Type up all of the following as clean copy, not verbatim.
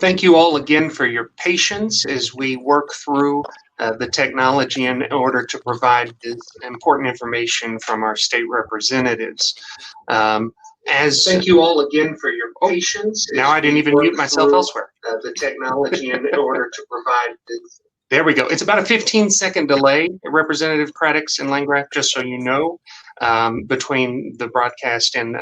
Thank you all again for your patience as we work through the technology in order to provide this important information from our state representatives. Thank you all again for your patience. Now I didn't even mute myself elsewhere. The technology in order to provide this. There we go. It's about a 15-second delay, Representative Craddick and Landgraf, just so you know, between the broadcast and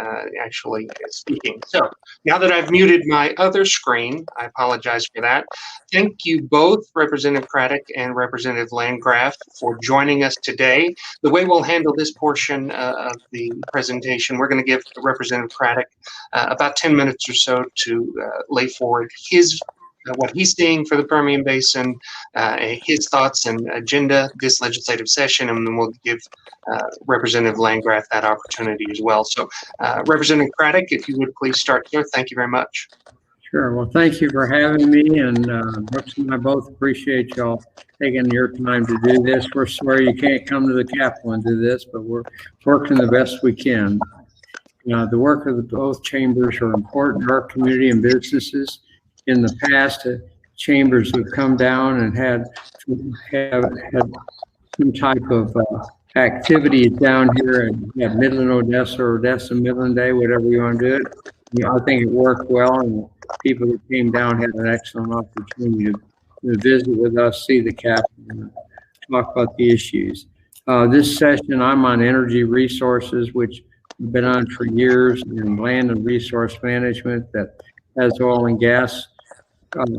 actually speaking. So now that I've muted my other screen, I apologize for that. Thank you both, Representative Craddick and Representative Landgraf, for joining us today. The way we'll handle this portion of the presentation, we're going to give Representative Craddick about 10 minutes or so to lay forward his what he's seeing for the Permian Basin, his thoughts and agenda this legislative session, and then we'll give Representative Landgraf that opportunity as well. So, Representative Craddick, if you would please start, sir. Thank you very much. Sure. Well, thank you for having me, and Brooks and I both appreciate y'all taking your time to do this. We're sorry you can't come to the Capitol and do this, but we're working the best we can. The work of both chambers are important to our community and businesses. In the past, chambers have come down and had some type of activity down here at Midland, Odessa, or Odessa Midland Day, whatever you want to do it. I think it worked well, and people who came down had an excellent opportunity to visit with us, see the Capitol, and talk about the issues. This session, I'm on energy resources, which I've been on for years, and land and resource management that has oil and gas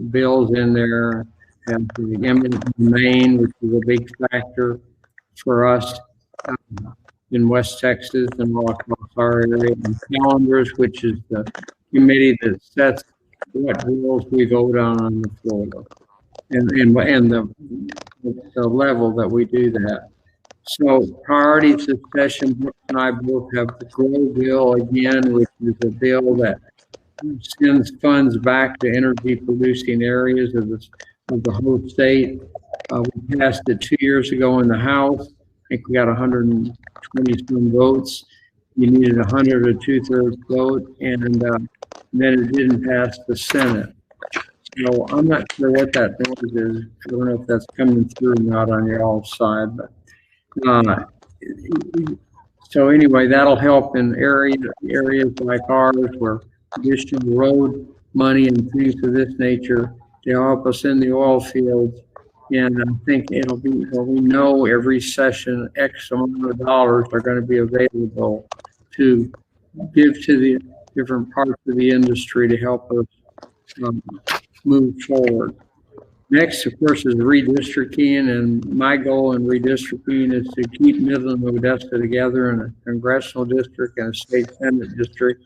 bills in there, and the eminent domain, which is a big factor for us in West Texas and all across our area, and calendars, which is the committee that sets what bills we vote on the floor, and the level that we do that. So priorities this session, Brooks and I both have the GROW bill again, which is a bill that sends funds back to energy producing areas of the whole state. We passed it 2 years ago in the House. I think we got 120 some votes. You needed 100 or 2/3 vote, and then it didn't pass the Senate. So I'm not sure what that noise is. I don't know if that's coming through or not on your all side, but so anyway, that'll help in areas like ours where additional road money and things of this nature to help us in the oil fields. And I think it'll be, well, we know every session X amount of dollars are going to be available to give to the different parts of the industry to help us move forward. Next, of course, is redistricting, and my goal in redistricting is to keep Midland and Odessa together in a congressional district and a state senate district.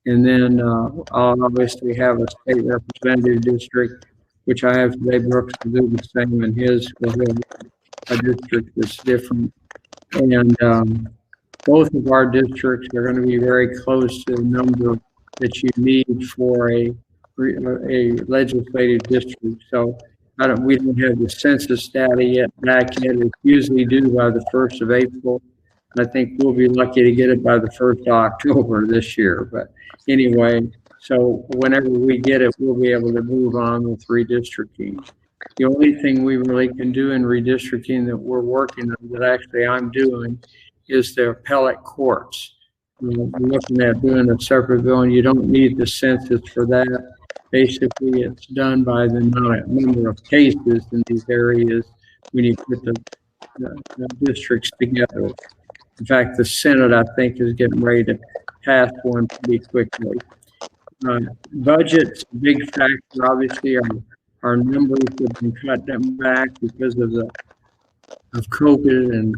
And then I'll obviously have a state representative district, which I have today. Brooks will do the same in his. We'll have a district that's different. And both of our districts are going to be very close to the number that you need for a legislative district. So we don't have the census data yet back yet. It's usually due by the 1st of April. I think we'll be lucky to get it by the 1st of October this year. But anyway, so whenever we get it, we'll be able to move on with redistricting. The only thing we really can do in redistricting that we're working on, that actually I'm doing, is the appellate courts. We're looking at doing a separate bill, and you don't need the census for that. Basically, it's done by the number of cases in these areas when you put the districts together. In fact, the Senate, I think, is getting ready to pass one pretty quickly. Budget's a big factor. Obviously, our numbers have been cut back because of COVID and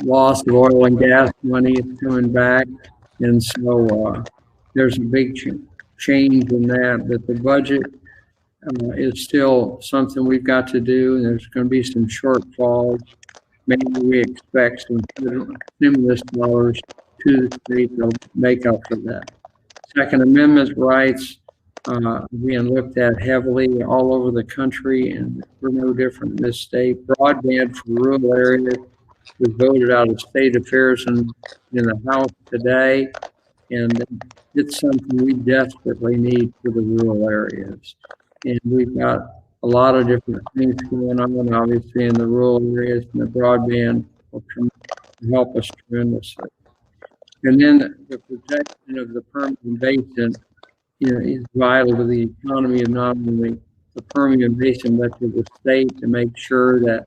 loss of oil and gas money is coming back, and so there's a big change in that. But the budget is still something we've got to do, and there's going to be some shortfalls. Maybe we expect some stimulus dollars to the state to make up for that. Second Amendment rights being looked at heavily all over the country, and we're no different in this state. Broadband for rural areas was voted out of state affairs in the House today, And it's something we desperately need for the rural areas. And we've got a lot of different things going on, obviously, in the rural areas, and the broadband will help us tremendously. And then the protection of the Permian Basin, is vital to the economy of not only the Permian Basin, but to the state, to make sure that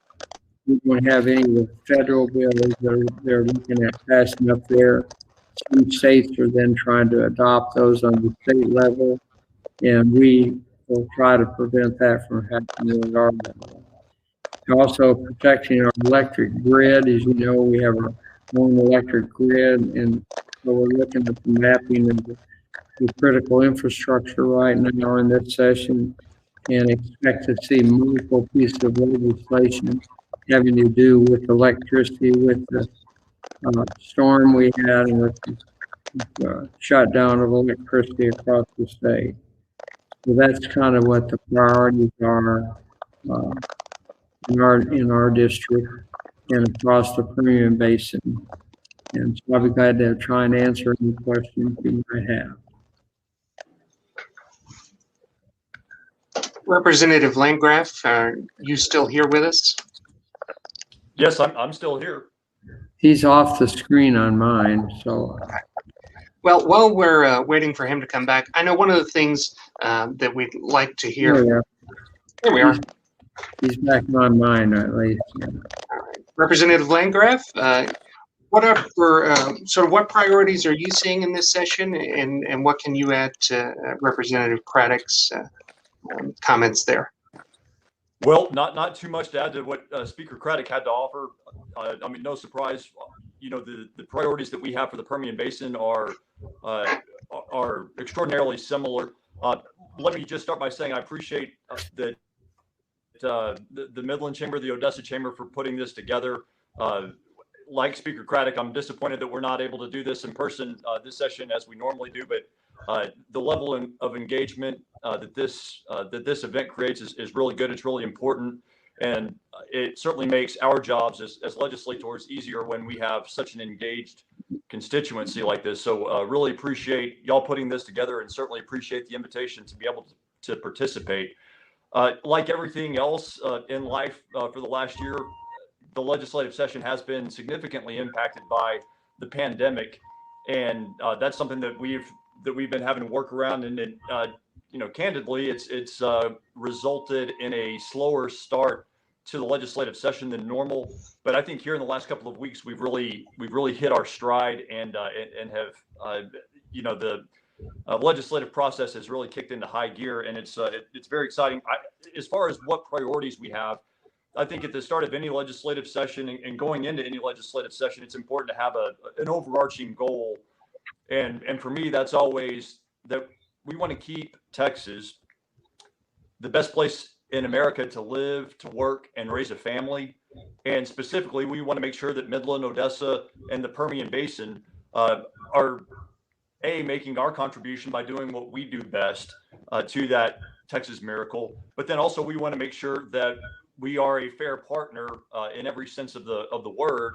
we don't have any of the federal bills that they're looking at passing up there. Some states are then trying to adopt those on the state level, and we will try to prevent that from happening at our level. Also, protecting our electric grid. As you know, we have our own electric grid, and so we're looking at the mapping of the critical infrastructure right now in this session, and expect to see multiple pieces of legislation having to do with electricity, with the storm we had, and with the shutdown of electricity across the state. So that's kind of what the priorities are in our district and across the Permian Basin. And so I'll be glad to try and answer any questions you might have. Representative Landgraf, are you still here with us? Yes, I'm still here. He's off the screen on mine, so. Well, while we're waiting for him to come back, I know one of the things that we'd like to hear. There we are. He's back on mine, at least. Yeah. All right. Representative Landgraf, what priorities are you seeing in this session, and what can you add to Representative Craddick's comments there? Well, not too much to add to what Speaker Craddick had to offer. I mean, no surprise. The priorities that we have for the Permian Basin are extraordinarily similar. Let me just start by saying I appreciate that the Midland Chamber, the Odessa Chamber, for putting this together. Like Speaker Craddick, I'm disappointed that we're not able to do this in person this session as we normally do, but the level of engagement that this event creates is really good. It's really important, and it certainly makes our jobs as legislators easier when we have such an engaged constituency like this. So really appreciate y'all putting this together, and certainly appreciate the invitation to be able to participate. Like everything else in life for the last year, the legislative session has been significantly impacted by the pandemic, and that's something that we've been having to work around. And candidly, it's resulted in a slower start to the legislative session than normal. But I think here in the last couple of weeks, we've really hit our stride and have the legislative process has really kicked into high gear, and it's very exciting. As far as what priorities we have, I think at the start of any legislative session and going into any legislative session, it's important to have an overarching goal. And for me, that's always that we want to keep Texas the best place in America to live, to work, and raise a family. And specifically, we want to make sure that Midland, Odessa, and the Permian Basin are making our contribution by doing what we do best to that Texas miracle. But then also we want to make sure that we are a fair partner in every sense of the word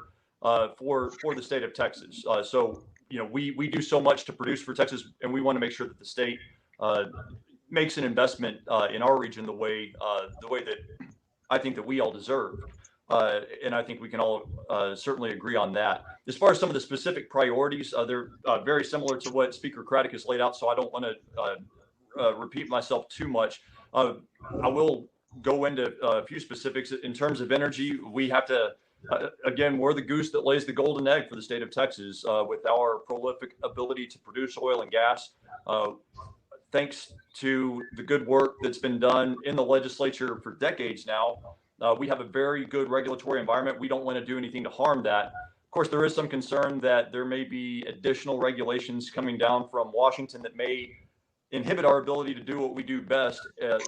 for the state of Texas. So we do so much to produce for Texas, and we want to make sure that the state makes an investment in our region the way that I think that we all deserve. And I think we can all certainly agree on that. As far as some of the specific priorities, they're very similar to what Speaker Craddick has laid out, so I don't want to repeat myself too much. I will go into a few specifics. In terms of energy, we have to, again, we're the goose that lays the golden egg for the state of Texas with our prolific ability to produce oil and gas. Thanks to the good work that's been done in the legislature for decades now, we have a very good regulatory environment. We don't want to do anything to harm that. Of course, there is some concern that there may be additional regulations coming down from Washington that may inhibit our ability to do what we do best.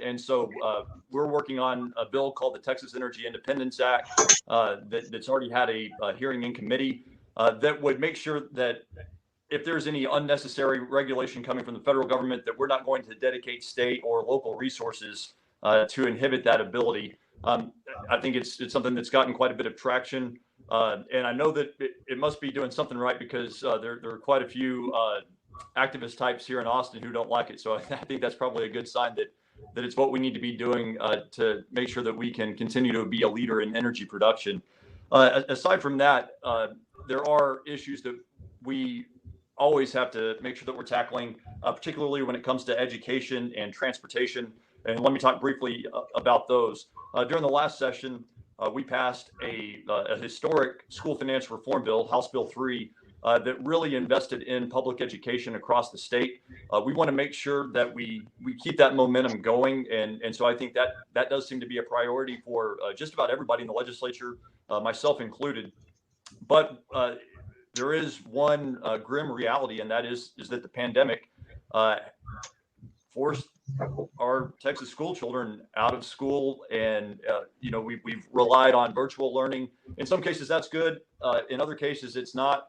And so we're working on a bill called the Texas Energy Independence Act that's already had a hearing in committee that would make sure that if there's any unnecessary regulation coming from the federal government, that we're not going to dedicate state or local resources to inhibit that ability. I think it's something that's gotten quite a bit of traction. And I know that it must be doing something right, because there are quite a few activist types here in Austin who don't like it. So I think that's probably a good sign that it's what we need to be doing to make sure that we can continue to be a leader in energy production. Aside from that, there are issues that we always have to make sure that we're tackling, particularly when it comes to education and transportation. And let me talk briefly about those. During the last session, we passed a historic school finance reform bill, House Bill 3, that really invested in public education across the state. We want to make sure that we keep that momentum going. And so I think that does seem to be a priority for just about everybody in the legislature, myself included. But there is one grim reality, and that is that the pandemic forced our Texas school children out of school, and we've relied on virtual learning. In some cases, that's good. In other cases, it's not.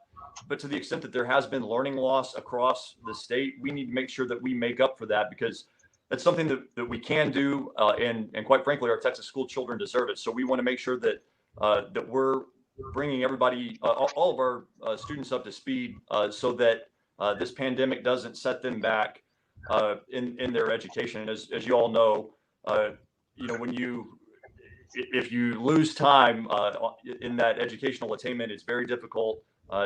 But to the extent that there has been learning loss across the state, we need to make sure that we make up for that, because that's something that we can do, and quite frankly, our Texas school children deserve it. So we want to make sure that that we're bringing everybody, all of our students up to speed, so that this pandemic doesn't set them back in their education. And as you all know, if you lose time in that educational attainment, it's very difficult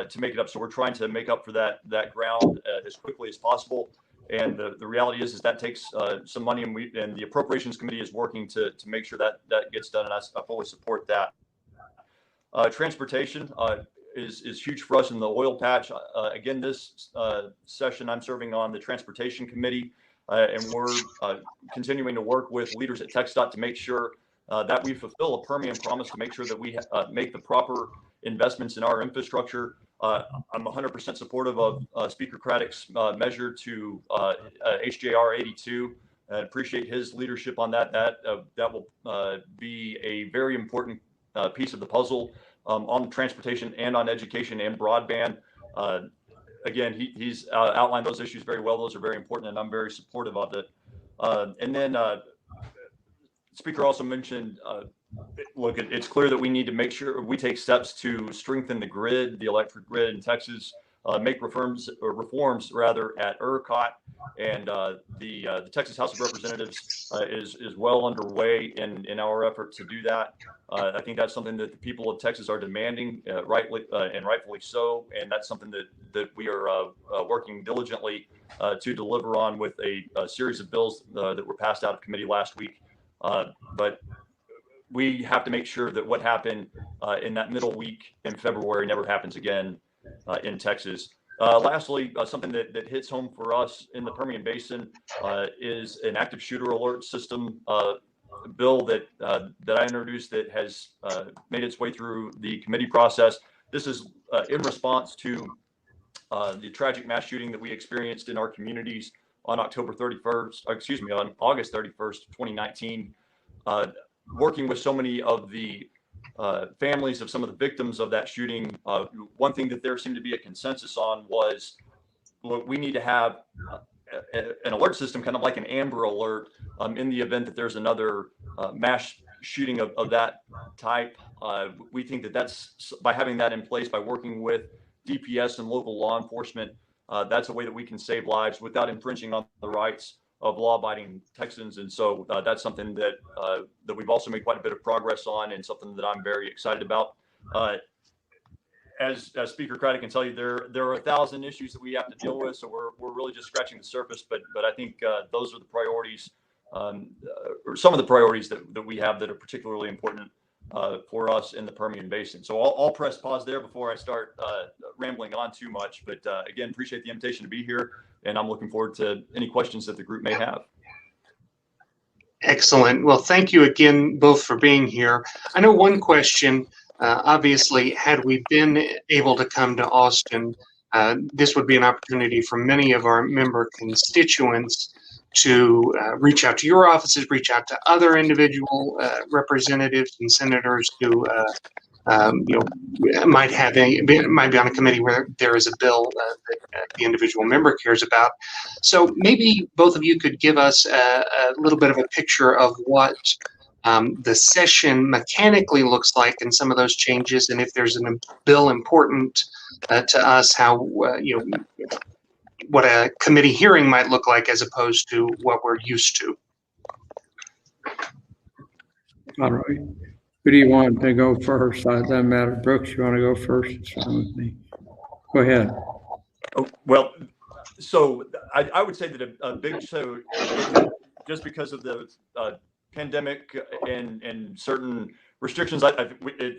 to make it up. So we're trying to make up for that ground as quickly as possible. And the reality is that takes some money, and the Appropriations Committee is working to make sure that gets done, and I fully support that. Transportation is huge for us in the oil patch. Again, this session, I'm serving on the Transportation Committee, and we're continuing to work with leaders at TxDOT to make sure that we fulfill a Permian promise, to make sure that we make the proper investments in our infrastructure. I'm 100% supportive of Speaker Craddick's measure to HJR 82. I appreciate his leadership on that. That will be a very important piece of the puzzle on transportation and on education and broadband. Again, he's outlined those issues very well. Those are very important, and I'm very supportive of it. And then Speaker also mentioned, look, it's clear that we need to make sure we take steps to strengthen the grid, the electric grid in Texas, make reforms rather at ERCOT, and the Texas House of Representatives is well underway in our effort to do that. I think that's something that the people of Texas are demanding, rightly and rightfully so, and that's something that we are working diligently to deliver on with a series of bills that were passed out of committee last week. But we have to make sure that what happened in that middle week in February never happens again in Texas. Lastly, something that hits home for us in the Permian Basin is an active shooter alert system bill that I introduced that has made its way through the committee process. This is in response to the tragic mass shooting that we experienced in our communities on August 31st, 2019. Working with so many of the families of some of the victims of that shooting, one thing that there seemed to be a consensus on was, look, we need to have an alert system, kind of like an Amber Alert, in the event that there's another mass shooting of that type. We think that that's, by having that in place, by working with DPS and local law enforcement, that's a way that we can save lives without infringing on the rights of law-abiding Texans. And so that's something that we've also made quite a bit of progress on, and something that I'm very excited about. As Speaker Craddick can tell you, there are 1,000 issues that we have to deal with, so we're really just scratching the surface. But I think those are the priorities, or some of the priorities that we have that are particularly important for us in the Permian Basin. So I'll press pause there before I start rambling on too much. But again, appreciate the invitation to be here, and I'm looking forward to any questions that the group may have. Excellent. Well, thank you again both for being here. I know one question, obviously, had we been able to come to Austin, this would be an opportunity for many of our member constituents to reach out to your offices, reach out to other individual representatives and senators who might be on a committee where there is a bill that the individual member cares about. So maybe both of you could give us a little bit of a picture of what the session mechanically looks like and some of those changes, and if there's a bill important to us, how what a committee hearing might look like as opposed to what we're used to. All right. Who do you want to go first? It doesn't matter. Brooks, you want to go first? It's fine with me. Go ahead. Oh, well, so I would say that a big, so just because of the pandemic and certain restrictions,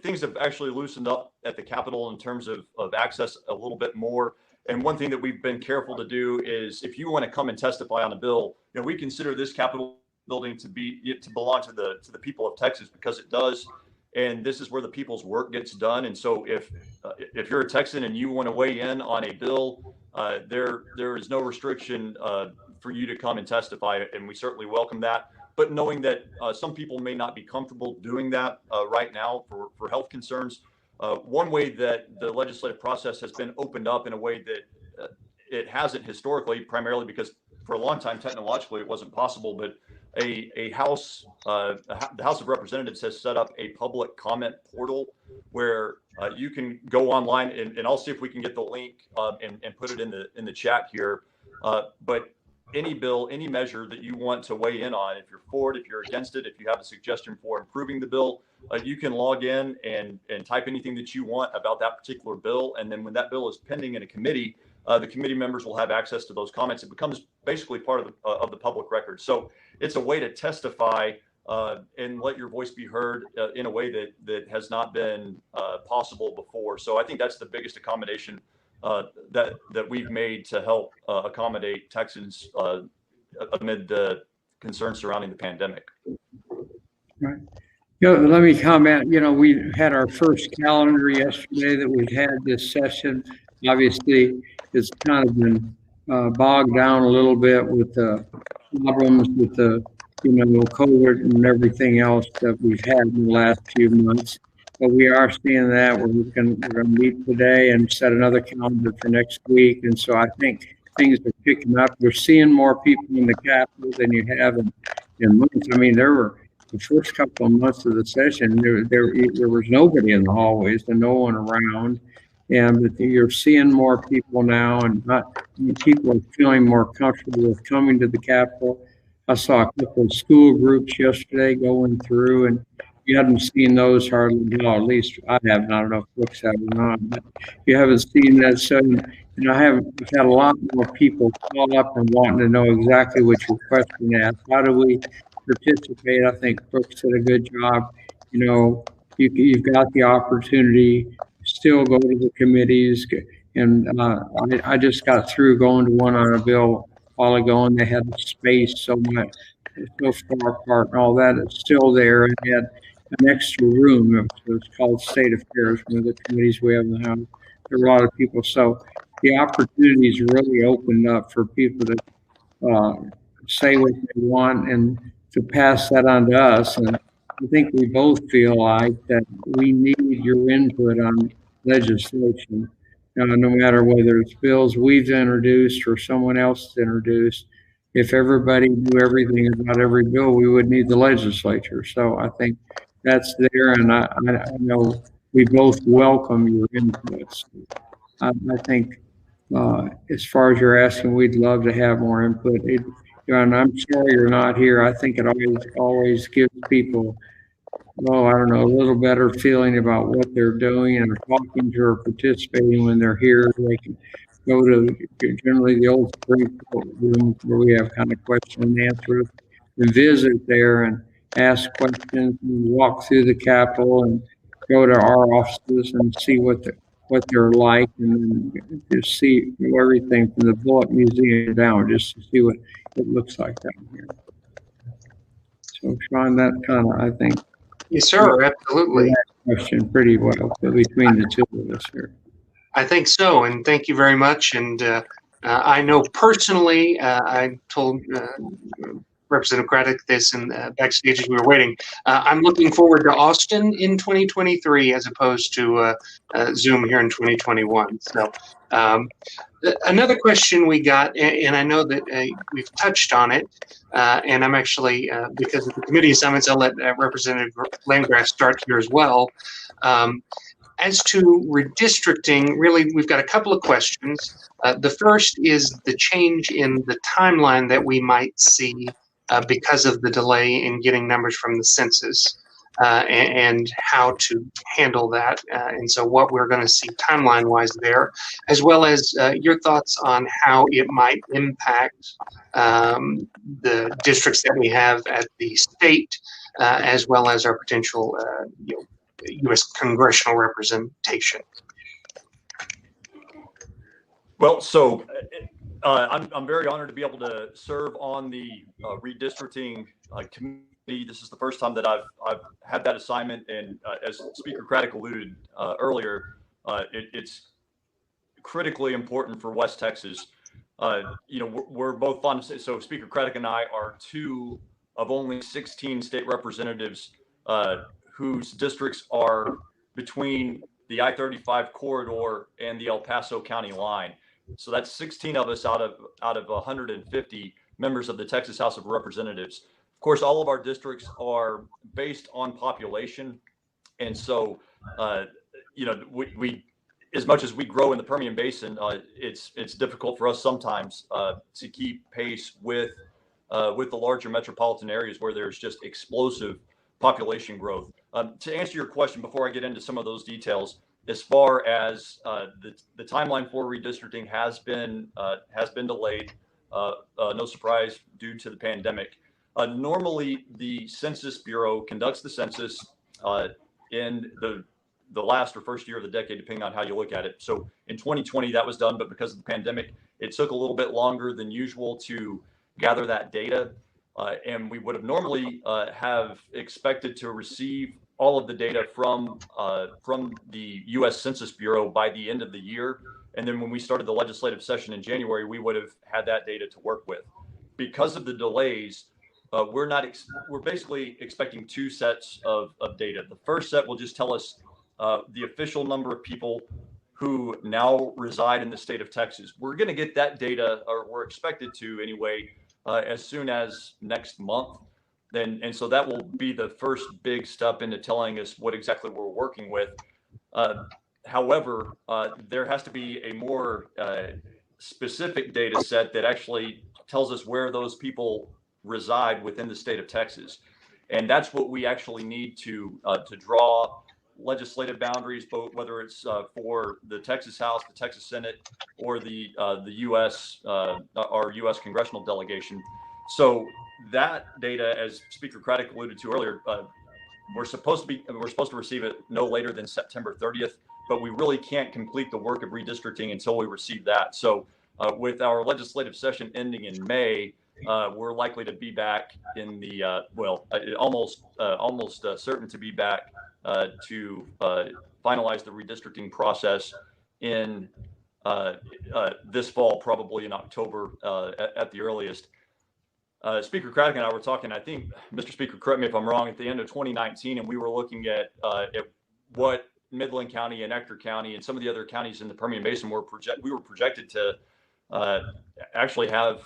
things have actually loosened up at the Capitol in terms of access a little bit more. And one thing that we've been careful to do is, if you want to come and testify on a bill, we consider this Capitol building to belong to the people of Texas, because it does. And this is where the people's work gets done. And so if you're a Texan and you want to weigh in on a bill, there is no restriction for you to come and testify, and we certainly welcome that. But knowing that some people may not be comfortable doing that right now for health concerns, one way that the legislative process has been opened up in a way that it hasn't historically, primarily because for a long time technologically it wasn't possible, but the House of Representatives has set up a public comment portal where you can go online, and I'll see if we can get the link and put it in the chat here. But any bill, any measure that you want to weigh in on, if you're for it, if you're against it, if you have a suggestion for improving the bill, you can log in and type anything that you want about that particular bill. And then when that bill is pending in a committee, the committee members will have access to those comments. It becomes basically part of the public record. So it's a way to testify and let your voice be heard in a way that has not been possible before. So I think that's the biggest accommodation that we've made to help accommodate Texans amid the concerns surrounding the pandemic. Right. Let me comment. We had our first calendar yesterday that we had this session. Obviously, it's kind of been bogged down a little bit with the problems with the COVID and everything else that we've had in the last few months. But we are seeing that we're going to meet today and set another calendar for next week. And so I think things are picking up. We're seeing more people in the Capitol than you have in months. I mean, there were the first couple of months of the session, there was nobody in the hallways and no one around. And you're seeing more people now, and people are feeling more comfortable with coming to the Capitol. I saw a couple of school groups yesterday going through, and you haven't seen those hardly at all. At least I haven't. I don't know if Brooks have or not, but you haven't seen that. So, I've had a lot more people call up and wanting to know exactly what your question asked. How do we participate? I think Brooks did a good job. You've got the opportunity. Still go to the committees, and I just got through going to one on a bill a while ago, and they had space so far apart and all that. It's still there, and they had an extra room. It's called State Affairs, one of the committees we have in the House. There are a lot of people, so the opportunities really opened up for people to say what they want and to pass that on to us. And I think we both feel like that we need your input on legislation, no matter whether it's bills we've introduced or someone else has introduced. If everybody knew everything about every bill, we would need the legislature. So I think that's there, and I know we both welcome your inputs. I think as far as you're asking, we'd love to have more input. And I'm sorry you're not here. I think it always gives people, I don't know, a little better feeling about what they're doing and talking to or participating when they're here. They can go to generally the old Supreme Court room where we have kind of question and answers, and visit there and ask questions and walk through the Capitol and go to our offices and see what they're like, and then just see everything from the Bullitt Museum down, just to see what it looks like down here. So Sean, that kind of, I think. Yes, sir. Absolutely. Question pretty well between the two of us here. I think so, and thank you very much. And I know personally, I told Representative Craddick this in backstage as we were waiting. I'm looking forward to Austin in 2023 as opposed to Zoom here in 2021. So another question we got, and I know that we've touched on it, and I'm actually, because of the committee assignments, I'll let Representative Landgraf start here as well. As to redistricting, really, we've got a couple of questions. The first is the change in the timeline that we might see because of the delay in getting numbers from the census, and how to handle that. And so what we're going to see timeline-wise there, as well as your thoughts on how it might impact the districts that we have at the state, as well as our potential U.S. congressional representation. Well, so I'm very honored to be able to serve on the redistricting committee. This is the first time that I've had that assignment, and as Speaker Craddick alluded earlier, it's critically important for West Texas. We're both fond of, so Speaker Craddick and I are two of only 16 state representatives whose districts are between the I-35 corridor and the El Paso County line. So that's 16 of us out of 150 members of the Texas House of Representatives. Of course, all of our districts are based on population, and so we as much as we grow in the Permian Basin, it's difficult for us sometimes to keep pace with the larger metropolitan areas where there's just explosive population growth. To answer your question, before I get into some of those details, as far as the timeline for redistricting has been delayed, no surprise due to the pandemic. Normally, the Census Bureau conducts the census in the last or first year of the decade, depending on how you look at it. So in 2020, that was done, but because of the pandemic, it took a little bit longer than usual to gather that data. And we would have normally have expected to receive all of the data from the U.S. Census Bureau by the end of the year. And then when we started the legislative session in January, we would have had that data to work with. Because of the delays, we're basically expecting two sets of data. The first set will just tell us the official number of people who now reside in the state of Texas. We're going to get that data, or we're expected to anyway, as soon as next month. And so that will be the first big step into telling us what exactly we're working with. However, there has to be a more specific data set that actually tells us where those people reside within the state of Texas. And that's what we actually need to draw legislative boundaries, both whether it's for the Texas House, the Texas Senate, or the U.S. Our U.S. congressional delegation. So that data, as Speaker Craddick alluded to earlier, we're supposed to receive it no later than September 30th, but we really can't complete the work of redistricting until we receive that. So with our legislative session ending in May, we're likely to be back in the almost certain to be back to finalize the redistricting process in this fall, probably in October at the earliest. Speaker Craddick and I were talking, I think, Mr. Speaker, correct me if I'm wrong, at the end of 2019, and we were looking at what Midland County and Ector County and some of the other counties in the Permian Basin we were projected to actually have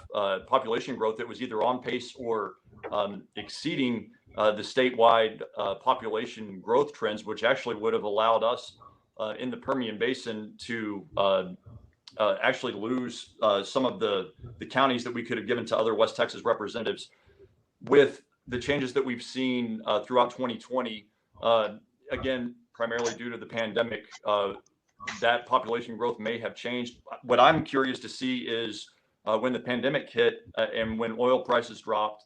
population growth that was either on pace or exceeding the statewide population growth trends, which actually would have allowed us in the Permian Basin to actually lose some of the counties that we could have given to other West Texas representatives. With the changes that we've seen throughout 2020, again, primarily due to the pandemic, that population growth may have changed. What I'm curious to see is when the pandemic hit and when oil prices dropped,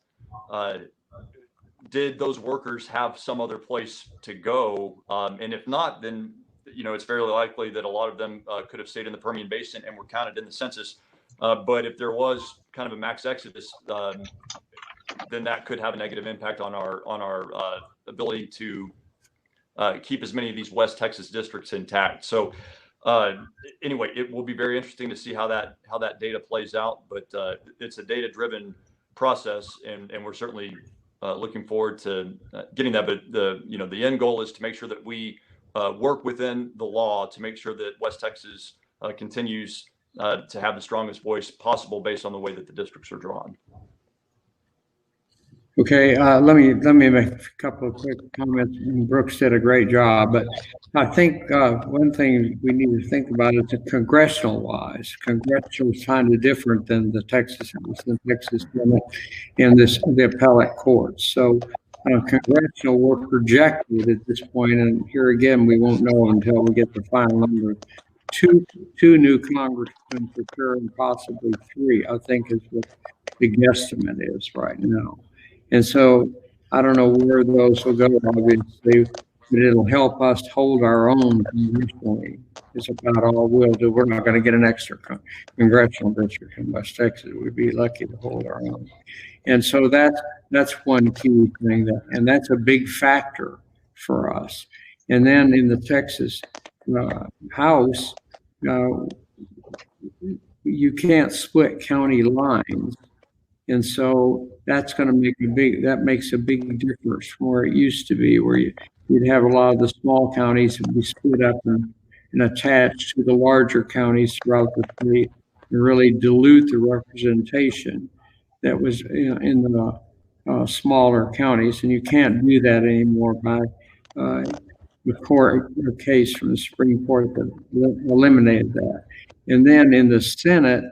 did those workers have some other place to go? And if not, then it's fairly likely that a lot of them could have stayed in the Permian Basin and were counted in the census. But if there was kind of a mass exodus, then that could have a negative impact on our ability to keep as many of these West Texas districts intact. So anyway, it will be very interesting to see how that data plays out. But it's a data-driven process, and we're certainly looking forward to getting that. But the end goal is to make sure that we work within the law to make sure that West Texas continues to have the strongest voice possible based on the way that the districts are drawn. Okay, let me make a couple of quick comments. Brooks did a great job, but I think one thing we need to think about is the congressional wise. Congressional is kind of different than the Texas House, the Texas Senate, and the appellate courts. So congressional, we're projected at this point, and here again, we won't know until we get the final number. Two new congressmen for sure, and possibly three, I think is what the guesstimate is right now. And so I don't know where those will go, obviously, but it'll help us hold our own congressionally. It's about all we'll do. We're not going to get an extra congressional district in West Texas. We'd be lucky to hold our own. And so that's one key thing, and that's a big factor for us. And then in the Texas House, you can't split county lines. And so that's going to makes a big difference from where it used to be, where you'd have a lot of the small counties be split up and attached to the larger counties throughout the state and really dilute the representation that was in the smaller counties. And you can't do that anymore by the court case from the Supreme Court that eliminated that. And then in the Senate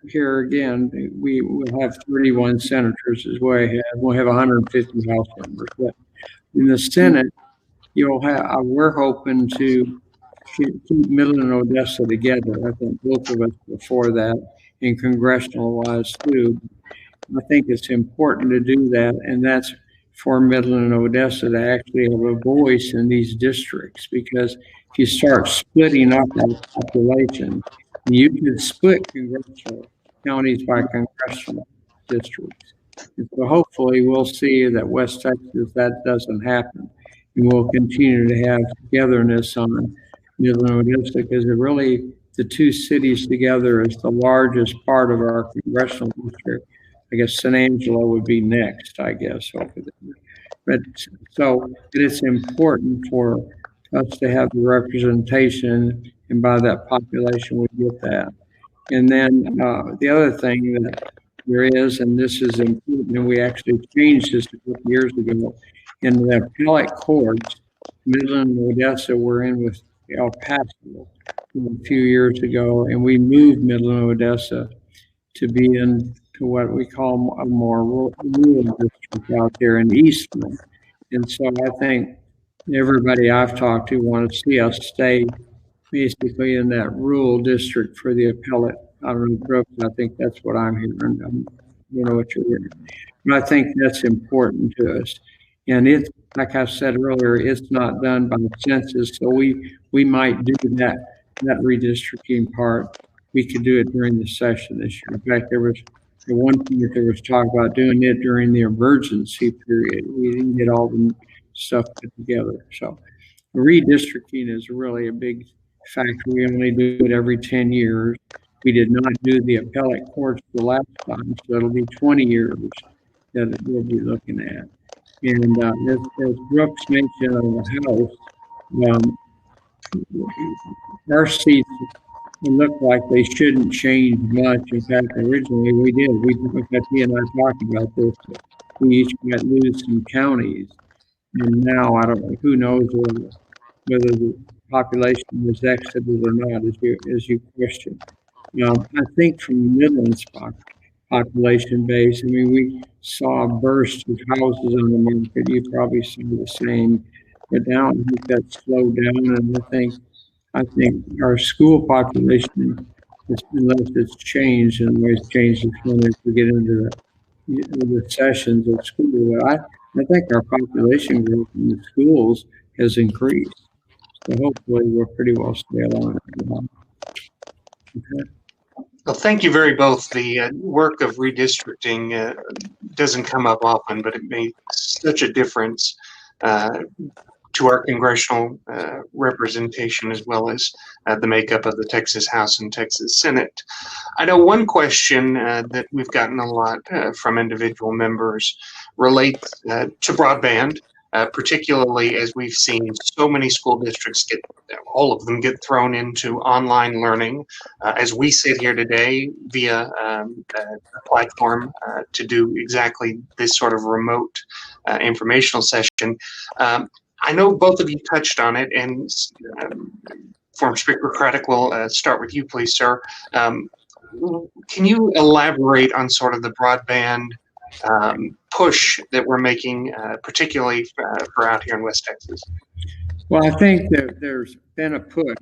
here again, we will have 31 senators as we'll have 150 House members. But in the Senate, we're hoping to keep Midland and Odessa together. I think both of us before that, and congressional wise too. I think it's important to do that, and that's for Midland and Odessa to actually have a voice in these districts, because if you start splitting up that population, you can split congressional counties by congressional districts. And so hopefully we'll see that West Texas, that doesn't happen. And we'll continue to have togetherness on Midland and Odessa, because the two cities together is the largest part of our congressional district. I guess San Angelo would be next, I guess. But it's important for us to have the representation, and by that population we get that. And then the other thing that there is, and this is important, and we actually changed this a couple years ago, in the appellate courts, Midland and Odessa were in with El Paso a few years ago, and we moved Midland and Odessa to be in to what we call a more rural district out there in Eastland. And so I think everybody I've talked to want to see us stay basically in that rural district for the appellate. I don't know, Brooks, I think that's what I'm hearing. I don't know what you're hearing. But I think that's important to us. And it's, like I said earlier, it's not done by census, so we might do that redistricting part. We could do it during the session this year. In fact, there was at one point there was talk about doing it during the emergency period. We didn't get all the stuff put together. So redistricting is really a big factor. We only do it every 10 years. We did not do the appellate courts the last time, so it'll be 20 years that we'll be looking at. And as Brooks mentioned on the House, our seats look like they shouldn't change much. In fact, originally we did. He and I talked about this. We each might lose some counties. And now, I don't know, who knows whether the population was exited or not, as you question. I think from Midland's population base, I mean, we saw a burst of houses on the market. You probably saw the same. But now I think that's slowed down, and I think our school population, unless it's changed, and always changes when we get into the sessions of school. I think our population growth in the schools has increased. So hopefully we're pretty well stay along. Okay. Well, thank you very both. The work of redistricting doesn't come up often, but it makes such a difference to our congressional representation, as well as the makeup of the Texas House and Texas Senate. I know one question that we've gotten a lot from individual members relates to broadband. particularly as we've seen so many school districts all of them get thrown into online learning. As we sit here today via a platform to do exactly this sort of remote informational session. I know both of you touched on it, and former Speaker Craddick, will start with you, please, sir. Can you elaborate on sort of the broadband push that we're making, particularly for out here in West Texas? Well, I think that there's been a push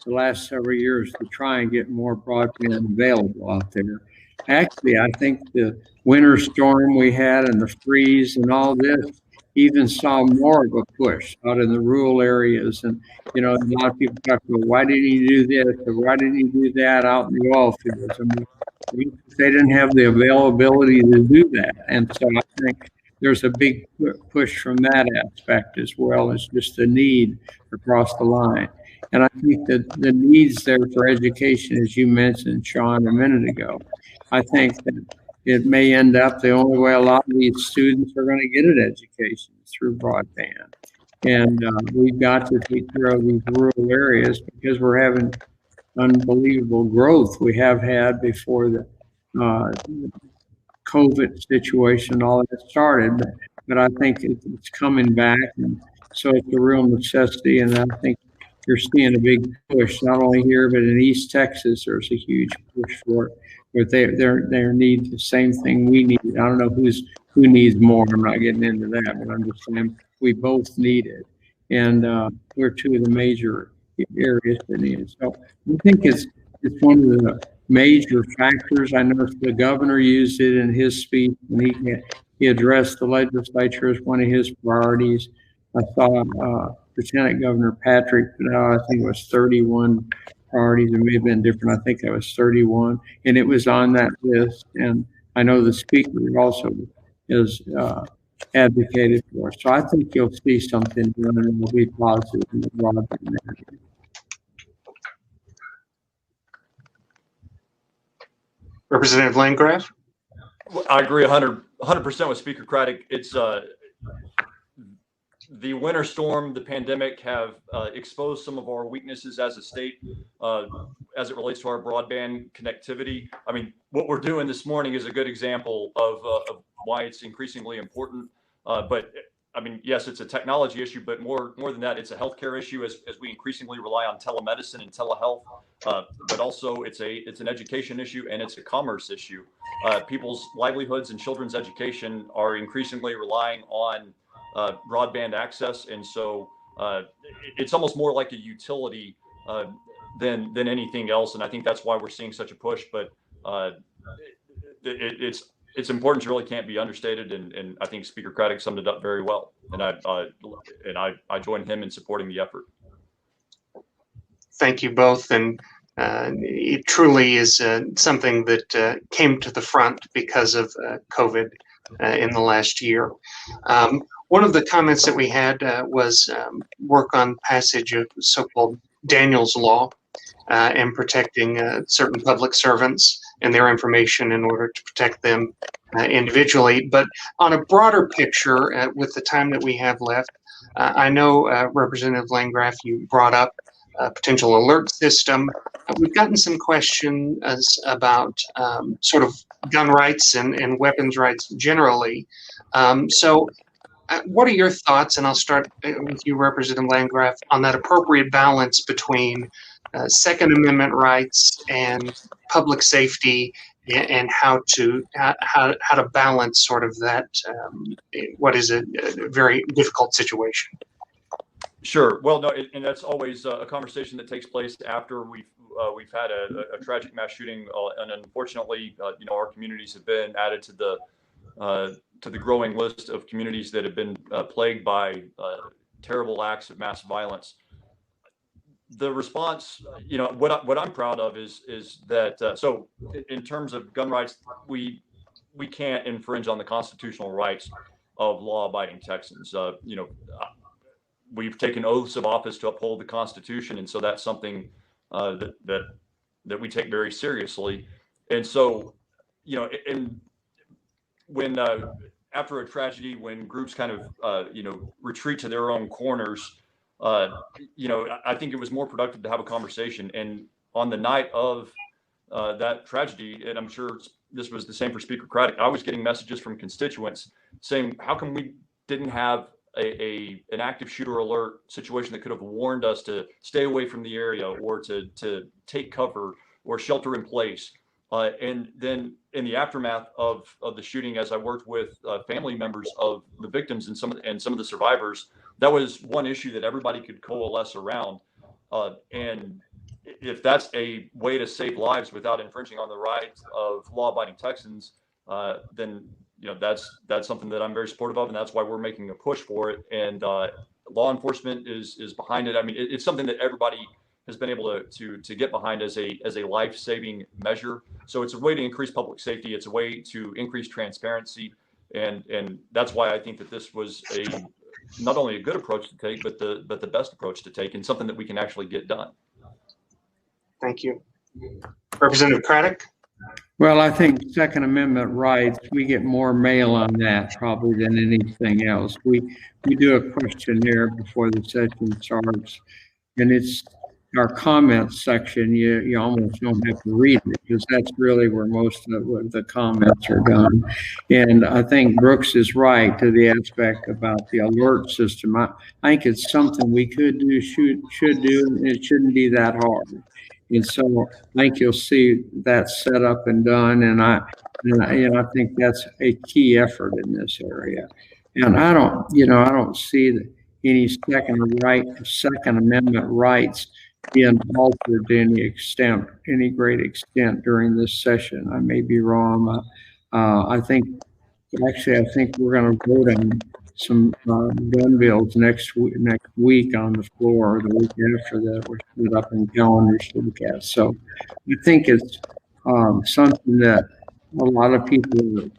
the last several years to try and get more broadband available out there. Actually, I think the winter storm we had and the freeze and all this even saw more of a push out in the rural areas. And, a lot of people talk about, why didn't he do this or why didn't he do that out in the oil fields? I mean, they didn't have the availability to do that. And so I think there's a big push from that aspect, as well as just the need across the line. And I think that the needs there for education, as you mentioned, Sean, a minute ago, I think that it may end up the only way a lot of these students are going to get an education through broadband. And we've got to take care of these rural areas because we're having unbelievable growth we have had before the COVID situation, all that started, but I think it's coming back, and so it's a real necessity. And I think you're seeing a big push, not only here but in East Texas. There's a huge push for it, but they need the same thing we need. I don't know who needs more. I'm not getting into that, but I'm just saying we both need it, and we're two of the major areas that need it. So I think it's one of the major factors. I know the governor used it in his speech when he addressed the legislature as one of his priorities. I saw Lieutenant Governor Patrick put out, I think it was 31 priorities. It may have been different. I think that was 31, and it was on that list. And I know the speaker also is advocated for. So I think you'll see something done, and it'll be positive in the broadband area. Representative Landgraf? I agree 100% with Speaker Craddick. It's the winter storm, the pandemic have exposed some of our weaknesses as a state as it relates to our broadband connectivity. I mean, what we're doing this morning is a good example of why it's increasingly important. But I mean, yes, it's a technology issue, but more than that, it's a healthcare issue as we increasingly rely on telemedicine and telehealth. But also, it's an education issue, and it's a commerce issue. People's livelihoods and children's education are increasingly relying on broadband access, and so it's almost more like a utility than anything else. And I think that's why we're seeing such a push. But it's importance really can't be understated, and I think Speaker Craddick summed it up very well. And I join him in supporting the effort. Thank you both, and it truly is something that came to the front because of COVID in the last year. One of the comments that we had was work on passage of so-called Daniel's Law and protecting certain public servants and their information in order to protect them individually. But on a broader picture, with the time that we have left, I know Representative Landgraf, you brought up a potential alert system. We've gotten some questions about sort of gun rights and weapons rights generally. So what are your thoughts, and I'll start with you, Representative Landgraf, on that appropriate balance between Second Amendment rights and public safety, and how to balance sort of that, what is a very difficult situation? Sure. Well, no, and that's always a conversation that takes place after we've had a tragic mass shooting, and unfortunately, our communities have been added to the growing list of communities that have been plagued by terrible acts of mass violence. The response, what I'm proud of is that so in terms of gun rights, we can't infringe on the constitutional rights of law-abiding Texans. We've taken oaths of office to uphold the Constitution, and so that's something that we take very seriously. And so, and when after a tragedy, when groups kind of, retreat to their own corners, I think it was more productive to have a conversation. And on the night of that tragedy, and I'm sure this was the same for Speaker Craddick, I was getting messages from constituents saying, how come we didn't have an active shooter alert situation that could have warned us to stay away from the area or to take cover or shelter in place. And then in the aftermath of the shooting, as I worked with family members of the victims and some of the survivors, that was one issue that everybody could coalesce around. And if that's a way to save lives without infringing on the rights of law-abiding Texans, then that's something that I'm very supportive of, and that's why we're making a push for it. And law enforcement is behind it. I mean, it's something that everybody has been able to get behind as a life-saving measure. So it's a way to increase public safety. It's a way to increase transparency, and that's why I think that this was not only a good approach to take, but the best approach to take, and something that we can actually get done. Thank you, Representative Craddick. Well, I think Second Amendment rights, we get more mail on that probably than anything else. We do a questionnaire before the session starts, and it's our comments section. You almost don't have to read it because that's really where most of the comments are done. And I think Brooks is right to the aspect about the alert system. I think it's something we could do, should do, and it shouldn't be that hard. And so I think you'll see that set up and done. And I think that's a key effort in this area. And I don't see any Second Amendment rights being altered to any great extent during this session. I may be wrong. I think we're going to vote on some gun bills next week on the floor, or the week after that. We're split up in calendars to look at. So I think it's something that a lot of people are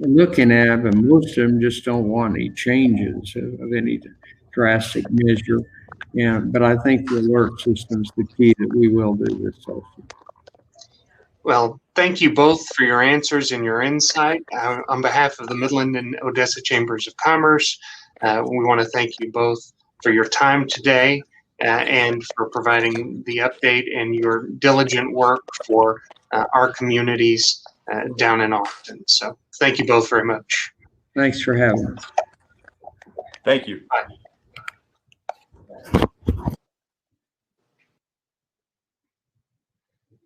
looking at, but most of them just don't want any changes of any drastic measure. But I think the alert system is the key that we will do this session. Well, thank you both for your answers and your insight. On behalf of the Midland and Odessa Chambers of Commerce, we want to thank you both for your time today and for providing the update and your diligent work for our communities down in Austin. So thank you both very much. Thanks for having us. Thank you. Bye.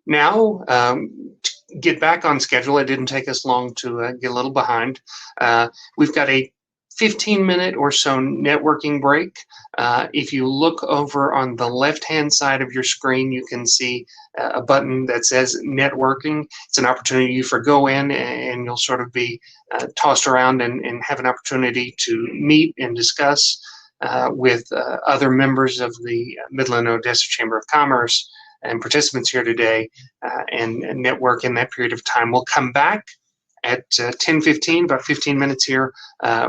Now, to get back on schedule, it didn't take us long to get a little behind. We've got a 15-minute or so networking break. If you look over on the left-hand side of your screen, you can see a button that says networking. It's an opportunity for go in, and you'll sort of be tossed around and have an opportunity to meet and discuss with other members of the Midland Odessa Chamber of Commerce and participants here today, and network in that period of time. We'll come back at 10:15, about 15 minutes here,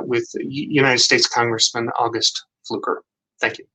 with United States Congressman August Fluker. Thank you.